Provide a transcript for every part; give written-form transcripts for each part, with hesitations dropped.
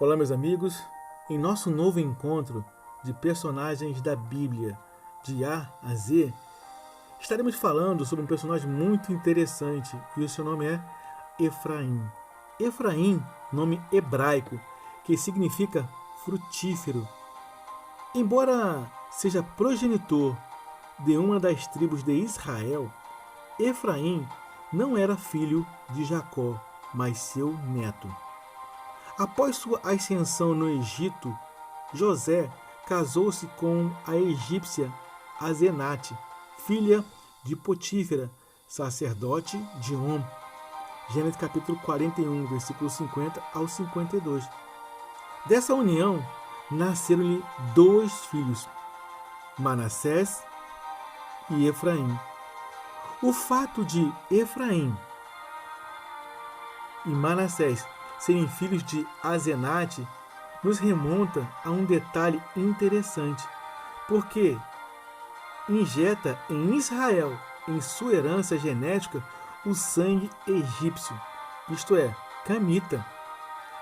Olá, meus amigos. Em nosso novo encontro de personagens da Bíblia, de A a Z, estaremos falando sobre um personagem muito interessante e o seu nome é Efraim. Efraim, nome hebraico que significa frutífero. Embora seja progenitor de uma das tribos de Israel, Efraim não era filho de Jacó, mas seu neto. Após sua ascensão no Egito, José casou-se com a egípcia Asenate, filha de Potífera, sacerdote de On. Gênesis capítulo 41, versículo 50 ao 52. Dessa união nasceram-lhe dois filhos, Manassés e Efraim. O fato de Efraim e Manassés serem filhos de Asenate nos remonta a um detalhe interessante, porque injeta em Israel, em sua herança genética, o sangue egípcio, isto é, camita.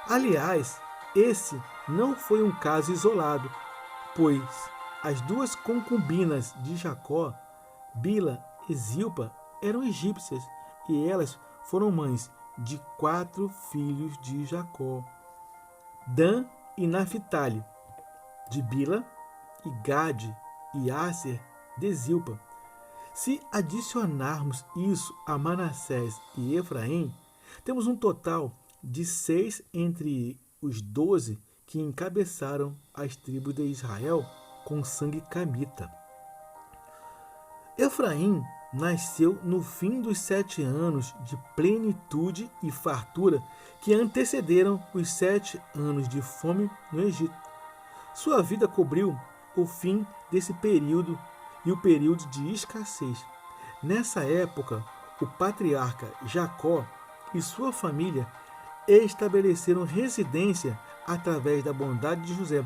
Aliás, esse não foi um caso isolado, pois as duas concubinas de Jacó, Bila e Zilpa, eram egípcias e elas foram mães de 4 filhos de Jacó: Dan e Naphtali, de Bila, e Gade e Aser, de Zilpa. Se adicionarmos isso a Manassés e Efraim, temos um total de 6 entre os 12 que encabeçaram as tribos de Israel com sangue camita. Efraim nasceu no fim dos 7 anos de plenitude e fartura que antecederam os 7 anos de fome no Egito. Sua vida cobriu o fim desse período e o período de escassez. Nessa época, o patriarca Jacó e sua família estabeleceram residência através da bondade de José.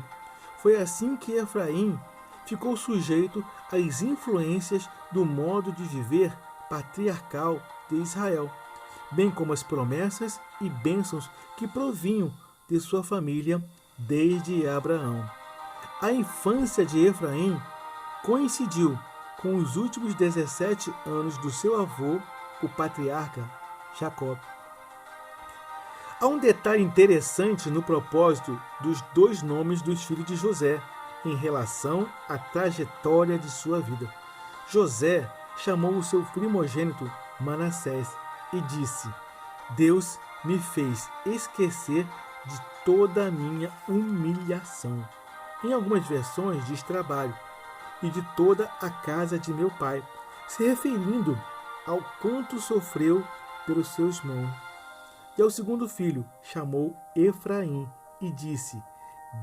Foi assim que Efraim ficou sujeito às influências do modo de viver patriarcal de Israel, bem como as promessas e bênçãos que provinham de sua família desde Abraão. A infância de Efraim coincidiu com os últimos 17 anos do seu avô, o patriarca Jacó. Há um detalhe interessante no propósito dos dois nomes dos filhos de José em relação à trajetória de sua vida. José chamou o seu primogênito Manassés e disse: Deus me fez esquecer de toda a minha humilhação. Em algumas versões diz trabalho, e de toda a casa de meu pai, se referindo ao quanto sofreu pelos seus irmãos. E ao segundo filho chamou Efraim e disse: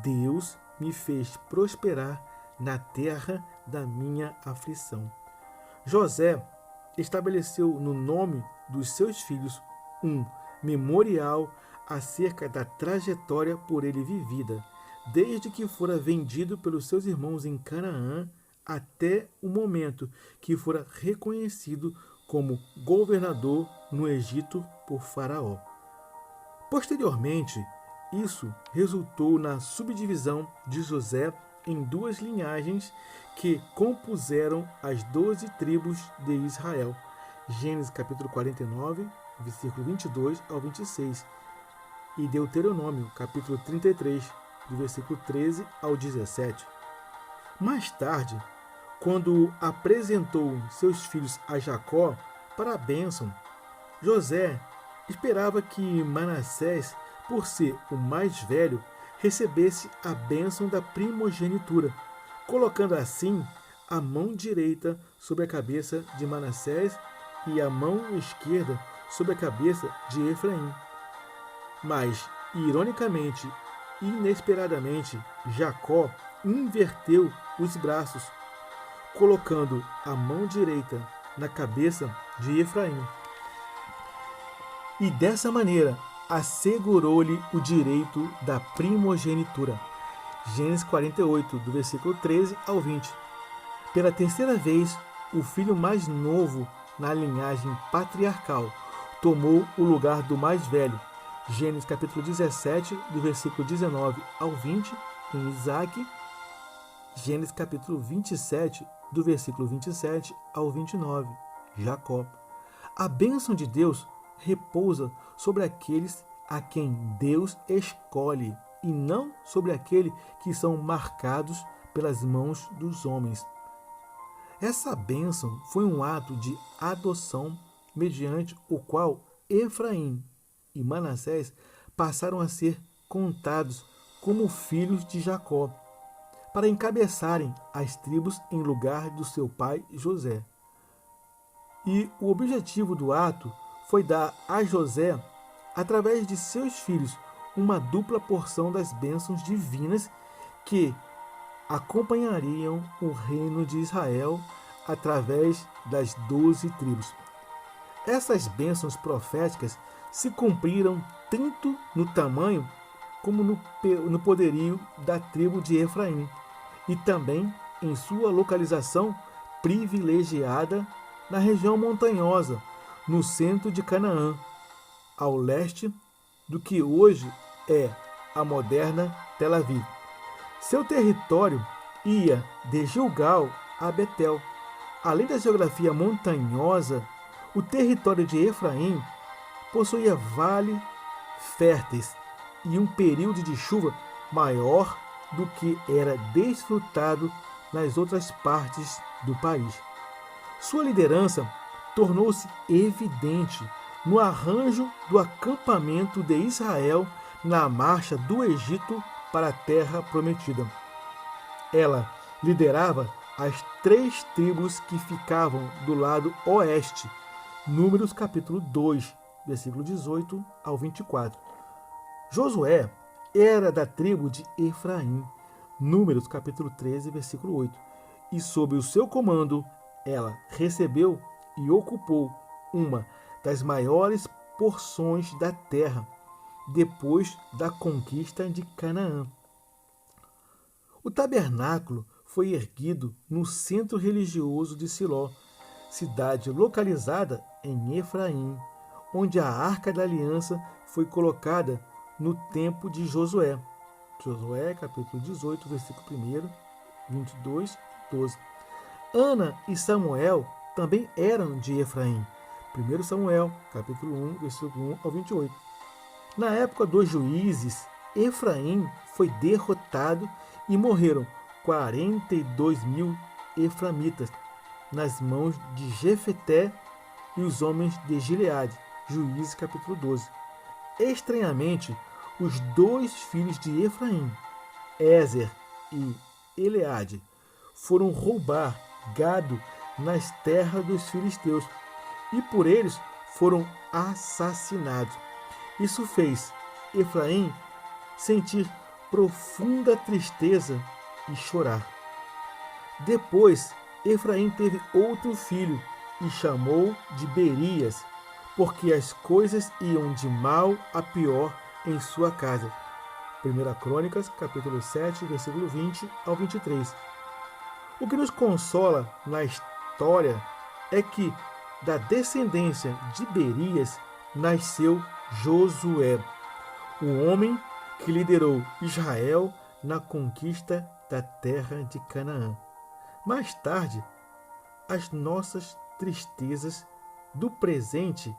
Deus me fez prosperar na terra da minha aflição. José estabeleceu no nome dos seus filhos um memorial acerca da trajetória por ele vivida, desde que fora vendido pelos seus irmãos em Canaã até o momento que fora reconhecido como governador no Egito por Faraó. Posteriormente, isso resultou na subdivisão de José em 2 linhagens que compuseram as 12 tribos de Israel. Gênesis capítulo 49, versículo 22 ao 26, e Deuteronômio capítulo 33, do versículo 13 ao 17. Mais tarde, quando apresentou seus filhos a Jacó para a bênção, José esperava que Manassés, por ser o mais velho, recebesse a bênção da primogenitura, colocando assim a mão direita sobre a cabeça de Manassés e a mão esquerda sobre a cabeça de Efraim. Mas, ironicamente, inesperadamente, Jacó inverteu os braços, colocando a mão direita na cabeça de Efraim. E dessa maneira assegurou-lhe o direito da primogenitura. Gênesis 48, do versículo 13 ao 20. Pela terceira vez, o filho mais novo na linhagem patriarcal tomou o lugar do mais velho, Gênesis capítulo 17, do versículo 19 ao 20, em Isaac. Gênesis capítulo 27, do versículo 27 ao 29, Jacó. A bênção de Deus repousa sobre aqueles a quem Deus escolhe, e não sobre aqueles que são marcados pelas mãos dos homens. Essa bênção foi um ato de adoção mediante o qual Efraim e Manassés passaram a ser contados como filhos de Jacó, para encabeçarem as tribos em lugar do seu pai José. E o objetivo do ato foi dar a José, através de seus filhos, uma dupla porção das bênçãos divinas que acompanhariam o reino de Israel através das 12 tribos. Essas bênçãos proféticas se cumpriram tanto no tamanho como no poderio da tribo de Efraim, e também em sua localização privilegiada na região montanhosa, no centro de Canaã, ao leste do que hoje é a moderna Tel Aviv. Seu território ia de Gilgal a Betel. Além da geografia montanhosa, o território de Efraim possuía vales férteis e um período de chuva maior do que era desfrutado nas outras partes do país. Sua liderança tornou-se evidente no arranjo do acampamento de Israel na marcha do Egito para a Terra Prometida. Ela liderava as 3 tribos que ficavam do lado oeste, Números capítulo 2, versículo 18 ao 24. Josué era da tribo de Efraim, Números capítulo 13, versículo 8. E sob o seu comando, ela recebeu e ocupou uma das maiores porções da terra, depois da conquista de Canaã. O tabernáculo foi erguido no centro religioso de Siló, cidade localizada em Efraim, onde a Arca da Aliança foi colocada no tempo de Josué. Josué, capítulo 18, versículo 1, 22, 12. Ana e Samuel também eram de Efraim. 1 Samuel, capítulo 1, versículo 1 ao 28. Na época dos juízes, Efraim foi derrotado e morreram 42.000 eframitas nas mãos de Jefté e os homens de Gileade. Juízes capítulo 12. Estranhamente, os 2 filhos de Efraim, Ézer e Eleade, foram roubar gado nas terras dos filisteus e por eles foram assassinados. Isso fez Efraim sentir profunda tristeza e chorar. Depois, Efraim teve outro filho e chamou de Berias, porque as coisas iam de mal a pior em sua casa. 1 Crônicas, capítulo 7, versículo 20 ao 23. O que nos consola na história é que da descendência de Berias nasceu Josué, o homem que liderou Israel na conquista da terra de Canaã. Mais tarde, as nossas tristezas do presente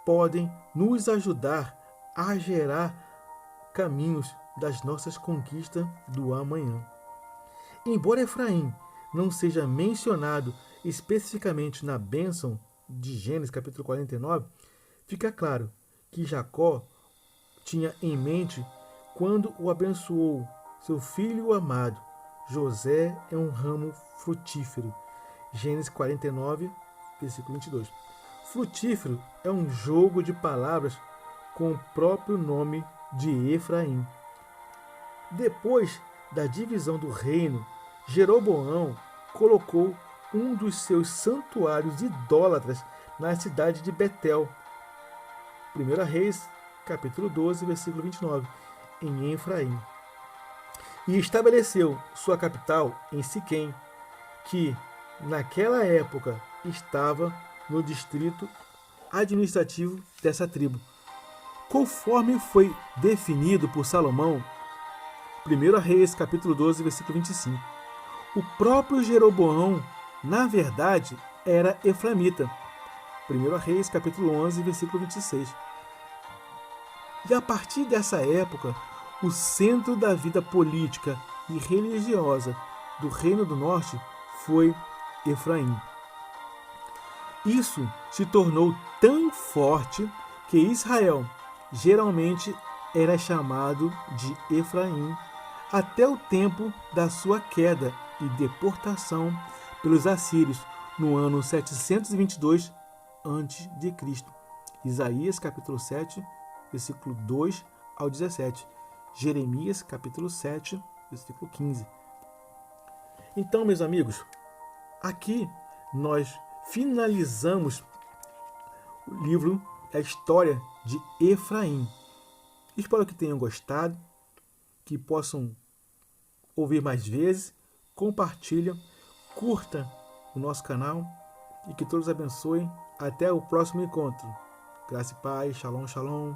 podem nos ajudar a gerar caminhos das nossas conquistas do amanhã. Embora Efraim não seja mencionado especificamente na bênção de Gênesis capítulo 49, fica claro que Jacó tinha em mente quando o abençoou seu filho amado. José é um ramo frutífero. Gênesis 49, versículo 22. Frutífero é um jogo de palavras com o próprio nome de Efraim. Depois da divisão do reino, Jeroboão colocou um dos seus santuários idólatras na cidade de Betel. 1 Reis, capítulo 12, versículo 29, em Efraim. E estabeleceu sua capital em Siquém, que naquela época estava no distrito administrativo dessa tribo. conforme foi definido por Salomão, 1 Reis, capítulo 12, versículo 25. O próprio Jeroboão, na verdade, era efraimita. 1 Reis, capítulo 11, versículo 26. E a partir dessa época, o centro da vida política e religiosa do Reino do Norte foi Efraim. Isso se tornou tão forte que Israel geralmente era chamado de Efraim até o tempo da sua queda e deportação pelos assírios no ano 722 a.C. Isaías capítulo 7, versículo 2 ao 17. Jeremias capítulo 7, versículo 15. Então, meus amigos, aqui nós finalizamos o livro A História de Efraim. Espero que tenham gostado, que possam ouvir mais vezes, compartilhem, curta o nosso canal e que todos abençoem. Até o próximo encontro. Graça e paz, shalom, shalom.